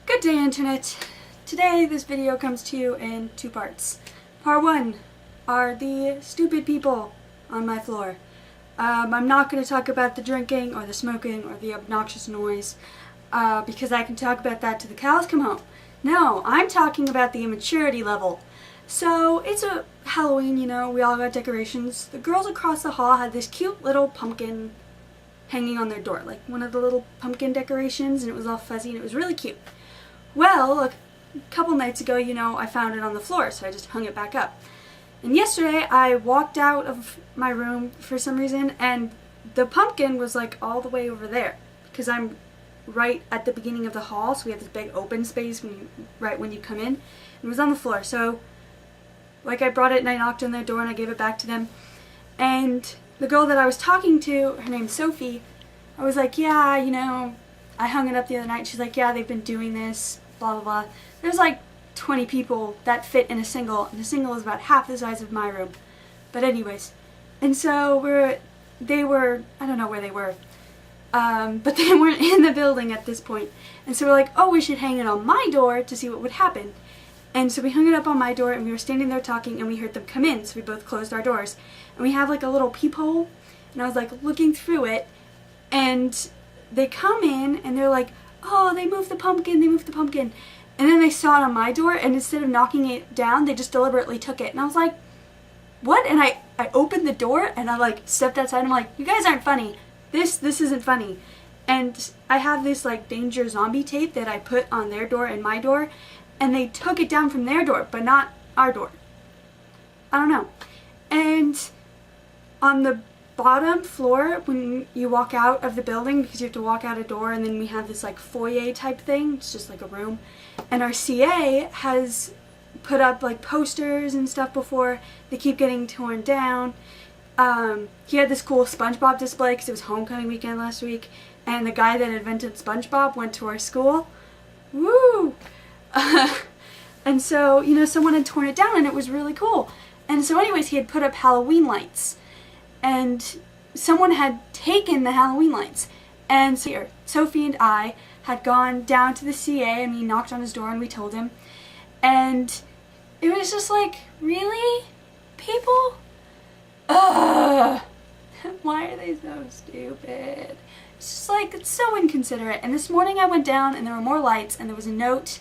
Good day, Internet. Today this video comes to you in two parts. Part one are the stupid people on my floor. I'm not going to talk about the drinking or the smoking or the obnoxious noise because I can talk about that till the cows come home. No, I'm talking about the immaturity level. So it's a Halloween, you know, we all got decorations. The girls across the hall had this cute little pumpkin hanging on their door, like one of the little pumpkin decorations, and it was all fuzzy and it was really cute. Well, a couple nights ago, you know, I found it on the floor, so I just hung it back up. And yesterday, I walked out of my room for some reason, and the pumpkin was like all the way over there, because I'm right at the beginning of the hall, so we have this big open space right when you come in. It was on the floor, so like I brought it and I knocked on their door and I gave it back to them. And the girl that I was talking to, her name's Sophie, I was like, yeah, you know, I hung it up the other night. She's like, yeah, they've been doing this, blah, blah, blah. There's like 20 people that fit in a single, and a single is about half the size of my room. But anyways, and so they were, I don't know where they were, but they weren't in the building at this point. And so we're like, oh, we should hang it on my door to see what would happen. And so we hung it up on my door, and we were standing there talking, and we heard them come in, so we both closed our doors. And we have like a little peephole, and I was like looking through it, and they come in, and they're like, oh, they moved the pumpkin, they moved the pumpkin. And then they saw it on my door, and instead of knocking it down, they just deliberately took it. And I was like, what? And I opened the door, and I like stepped outside, and I'm like, you guys aren't funny. This isn't funny. And I have this like danger zombie tape that I put on their door and my door, and they took it down from their door, but not our door. I don't know. And on the bottom floor, when you walk out of the building, because you have to walk out a door, and then we have this like foyer type thing, it's just like a room, and our CA has put up like posters and stuff before. They keep getting torn down. He had this cool SpongeBob display because it was homecoming weekend last week, and the guy that invented SpongeBob went to our school. Woo! And so, you know, someone had torn it down, and it was really cool. And so anyways, he had put up Halloween lights, and someone had taken the Halloween lights. And so Sophie and I had gone down to the CA, and we knocked on his door, and we told him. And it was just like, really? People? Ugh! Why are they so stupid? It's just like, it's so inconsiderate. And this morning I went down, and there were more lights, and there was a note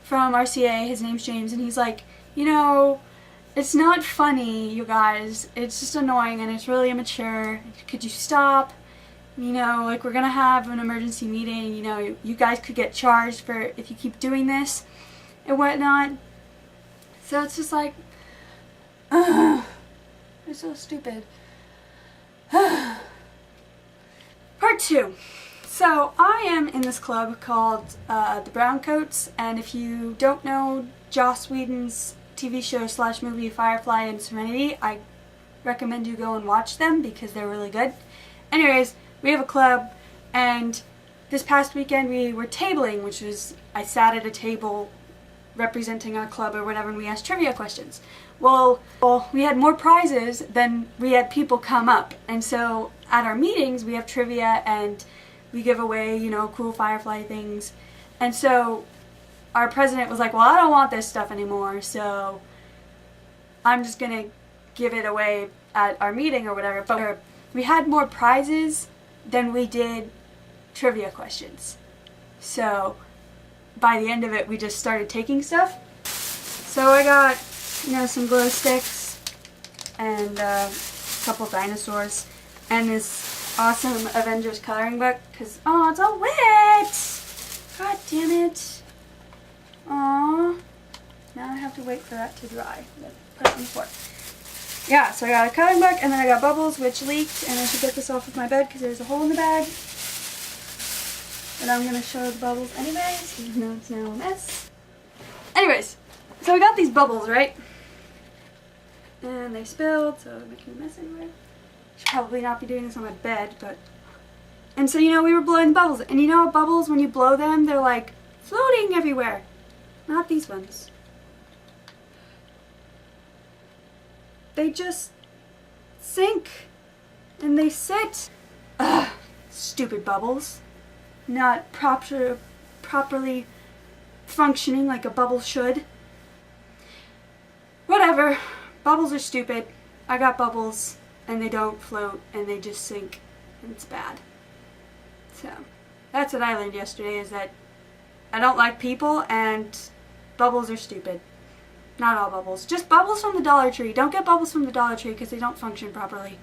from our CA, his name's James, and he's like, you know, it's not funny, you guys. It's just annoying, and it's really immature. Could you stop? You know, like, we're gonna have an emergency meeting. You know, you guys could get charged for if you keep doing this and whatnot. So it's just like, ugh, they're so stupid. Part two. So I am in this club called the Browncoats, and if you don't know Joss Whedon's TV show / movie Firefly and Serenity, I recommend you go and watch them because they're really good. Anyways, we have a club, and this past weekend we were tabling, which was, I sat at a table representing our club or whatever, and we asked trivia questions. Well, we had more prizes than we had people come up, and so at our meetings we have trivia, and we give away, you know, cool Firefly things. And so our president was like, well, I don't want this stuff anymore, so I'm just gonna give it away at our meeting or whatever. But we had more prizes than we did trivia questions. So by the end of it, we just started taking stuff. So I got, you know, some glow sticks and a couple dinosaurs and this awesome Avengers coloring book, because, oh, it's all wet! God damn it. Aww. Now I have to wait for that to dry. Put it on the floor. Yeah, so I got a coloring book, and then I got bubbles, which leaked, and I should get this off of my bed because there's a hole in the bag. But I'm going to show the bubbles anyways, even though it's now a mess. Anyways, so we got these bubbles, right? And they spilled, so they're making a mess anyway. Should probably not be doing this on my bed, but... And so, you know, we were blowing the bubbles. And you know bubbles, when you blow them, they're like floating everywhere. Not these ones. They just sink. And they sit. Ugh, stupid bubbles. Not properly functioning like a bubble should. Whatever. Bubbles are stupid. I got bubbles, and they don't float, and they just sink, and it's bad. So, that's what I learned yesterday, is that I don't like people, and bubbles are stupid. Not all bubbles. Just bubbles from the Dollar Tree. Don't get bubbles from the Dollar Tree because they don't function properly.